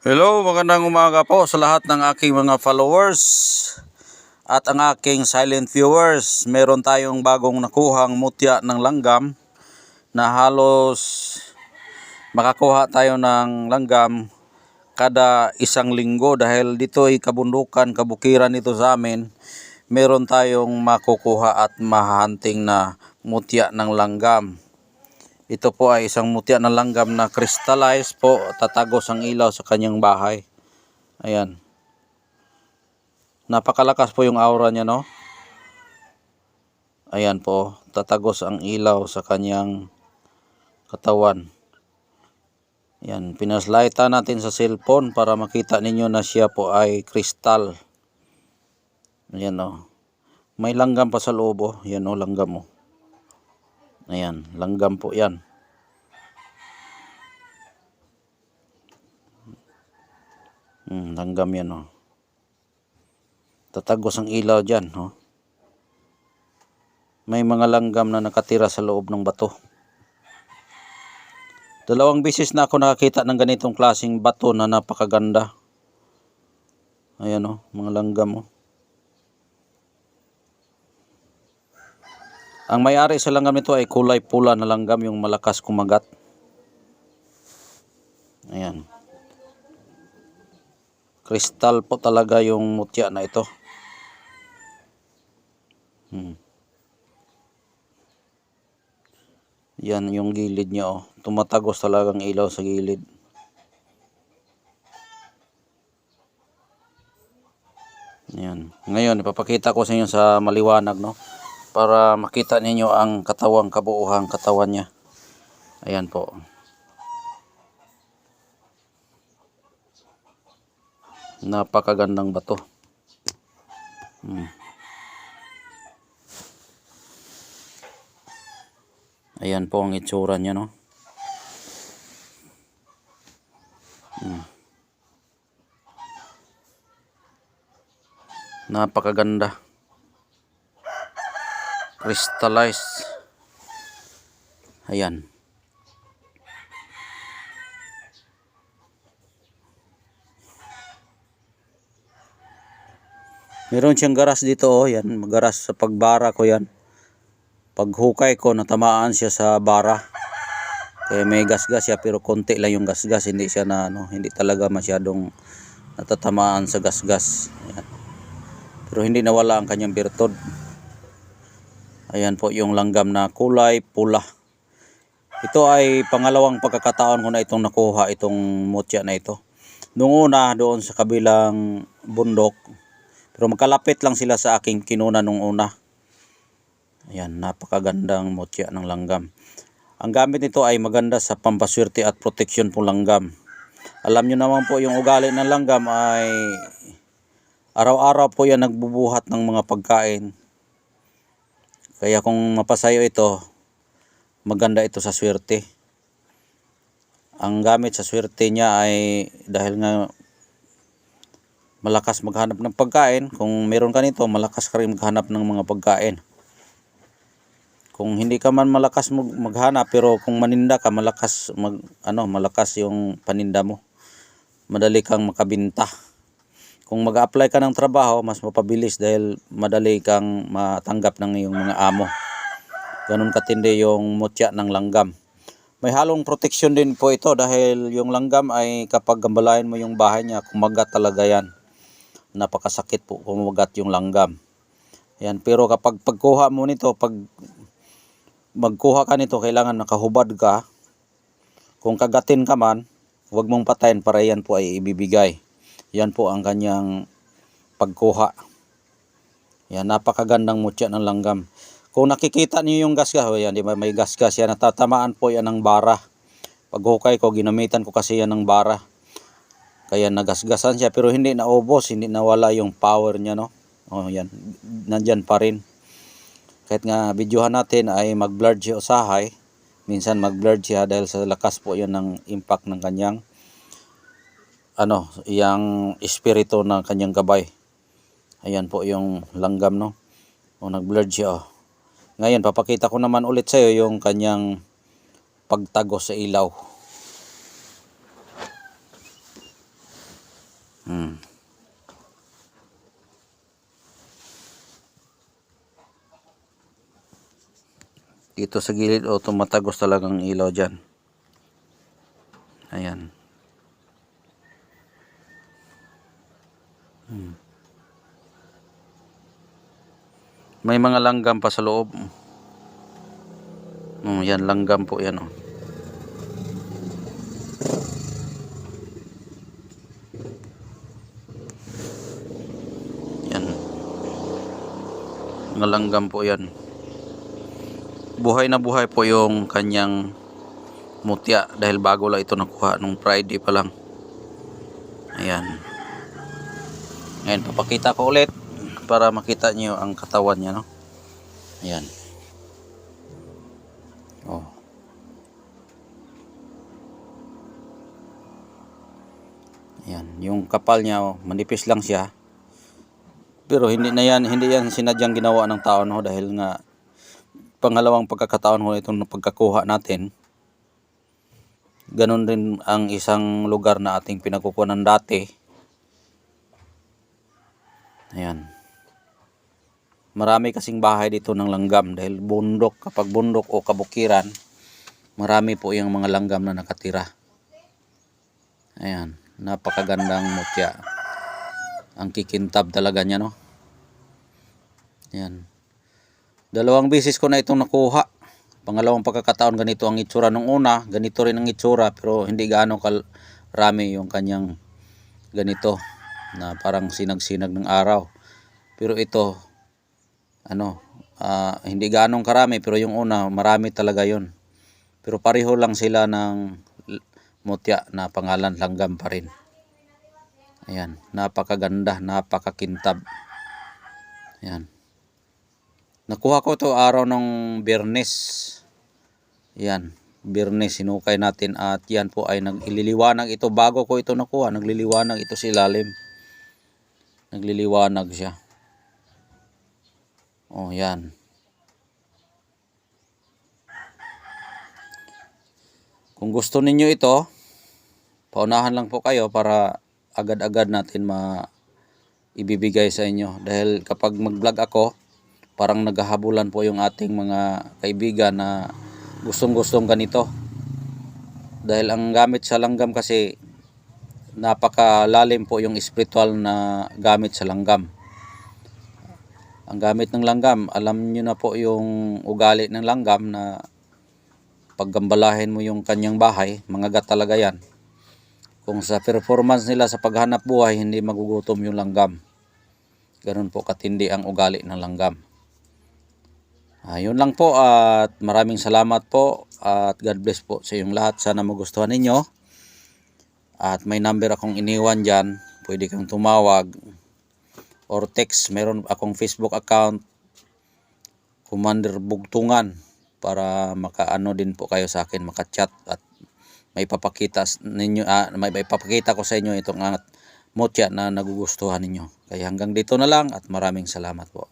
Hello, magandang umaga po sa lahat ng aking mga followers at ang aking silent viewers. Meron tayong bagong nakuhang mutya ng langgam na halos makakuha tayo ng langgam kada isang linggo dahil dito ay kabundukan, kabukiran ito sa amin. Meron tayong makukuha at mahahunting na mutya ng langgam. Ito po ay isang mutya ng langgam na crystallized po, tatagos ang ilaw sa kanyang bahay. Ayan. Napakalakas po yung aura niya, no? Ayan po, tatagos ang ilaw sa kanyang katawan. Ayan, pinaslightan natin sa cellphone para makita ninyo na siya po ay kristal. Ayan o. May langgam pa sa loob o. Ayan o, langgam o. Ayan, langgam po yan. Langgam yan o. Tatagos ang ilaw dyan o. May mga langgam na nakatira sa loob ng bato. Dalawang beses na ako nakakita ng ganitong klaseng bato na napakaganda. Ayan o, mga langgam o. Ang may-ari sa langgam nito ay kulay pula na langgam, yung malakas kumagat. Ayan. Kristal po talaga yung mutya na ito. Yan yung gilid niya oh. Tumatagos talagang ilaw sa gilid. Ayan. Ngayon ipapakita ko sa inyo sa maliwanag, no, para makita ninyo ang katawang kabuuhang katawan niya. Ayan po. Napakagandang bato. Ayan po ang itsura niya, no. Napakaganda. Crystallized. Ayan. Meron siyang garas dito oh, yan, magaras sa pagbara ko yan. Paghukay ko natamaan siya sa bara. Kaya may gasgas siya pero konti lang yung gasgas, hindi siya na hindi talaga masyadong natatamaan sa gasgas. Ayan. Pero hindi nawala ang kanyang birtod. Ayan po yung langgam na kulay pula. Ito ay pangalawang pagkakataon ko na itong nakuha, itong mutya na ito. Noong una doon sa kabilang bundok, pero magkalapit lang sila sa aking kinuna nung una. Ayan, napakagandang mutya ng langgam. Ang gamit nito ay maganda sa pampaswerte at proteksyon po langgam. Alam nyo naman po yung ugali ng langgam ay araw-araw po yan nagbubuhat ng mga pagkain. Kaya kung mapasayo ito, maganda ito sa swerte. Ang gamit sa swerte niya ay dahil nga malakas maghanap ng pagkain. Kung meron ka nito, malakas ka rin maghanap ng mga pagkain. Kung hindi ka man malakas maghanap, pero kung maninda ka, malakas malakas yung paninda mo. Madali kang makabinta. Kung mag-apply ka ng trabaho, mas mapabilis dahil madali kang matanggap ng iyong mga amo. Ganun katindi yung mutya ng langgam. May halong proteksyon din po ito dahil yung langgam ay kapag gambalain mo yung bahay niya, kumagat talaga yan. Napakasakit po kumagat yung langgam. Yan, pero kapag pagkuha mo nito, pag magkuha ka nito, kailangan nakahubad ka. Kung kagatin ka man, huwag mong patayin para yan po ay ibibigay. Yan po ang kanyang pagkuha. Yan, napakagandang mutya ng langgam. Kung nakikita niyo yung gasgas, yan, di ba may gasgas yan, natatamaan po yan ng bara. Pag hukay ko, ginamitan ko kasi yan ng bara. Kaya nagasgasan siya pero hindi naubos, hindi nawala yung power niya, no. Oh, yan, nandyan pa rin. Kahit nga videohan natin ay mag-blurred siya usahay. Minsan mag-blurred siya dahil sa lakas po yan ng impact ng kanyang yang espiritu ng kanyang gabay. Ayan po yung langgam, no. O nag-blurred siya oh. Ngayon papakita ko naman ulit sa iyo yung kanyang pagtagos sa ilaw. Dito sa gilid, tumatagos talagang ilaw dyan. Ayan. May mga langgam pa sa loob. Yan, langgam po yan. Yan. Mga langgam po yan. Buhay na buhay po yung kanyang mutya dahil bago lang ito nakuha nung Friday pa lang. Ayan. Ngayon papakita ko ulit para makita niyo ang katawan niya, no? Ayan. Oh. Ayan, yung kapal niya, manipis lang siya. Pero hindi yan sinadyang ginawa ng tao, no, dahil nga pangalawang pagkakataon ko itong pagkakuha natin. Ganon din ang isang lugar na ating pinagkukunan dati. Ayan. Marami kasing bahay dito ng langgam dahil bundok, kapag bundok o kabukiran, marami po yung mga langgam na nakatira. Ayan, napakagandang mutya. Ang kikintab talaga niya, no? Ayan. 2 beses ko na itong nakuha. Pangalawang pagkakataon ganito ang itsura. Nung una, ganito rin ang itsura pero hindi gaano karami yung kanyang ganito na parang sinag-sinag ng araw. Pero ito, hindi gaano karami pero yung una, marami talaga yon. Pero pareho lang sila ng mutya na pangalan langgam pa rin. Ayan, napakaganda, napakakintab. Ayan. Nakuha ko to araw ng Biyernes. Yan, Biyernes sinukay natin at yan po ay nagliliwanag ito. Bago ko ito nakuha, nagliliwanag ito sa ilalim. Nagliliwanag siya. Oh, yan. Kung gusto ninyo ito, paunahan lang po kayo para agad-agad natin ibibigay sa inyo. Dahil kapag mag-vlog ako, parang naghahabulan po yung ating mga kaibigan na gustong-gustong ganito. Dahil ang gamit sa langgam kasi napakalalim po yung spiritual na gamit sa langgam. Ang gamit ng langgam, alam nyo na po yung ugali ng langgam na paggambalahin mo yung kanyang bahay, mangagat talaga yan. Kung sa performance nila sa paghanap buhay, hindi magugutom yung langgam. Ganun po katindi ang ugali ng langgam. Yun lang po at maraming salamat po at God bless po sa inyong lahat. Sana magustuhan ninyo. At may number akong iniwan dyan. Pwede kang tumawag or text. Meron akong Facebook account, Commander Bugtungan, para makaano din po kayo sa akin, makachat at may papakita ninyo, may papakita ko sa inyo itong mutya na nagugustuhan ninyo. Kaya hanggang dito na lang at maraming salamat po.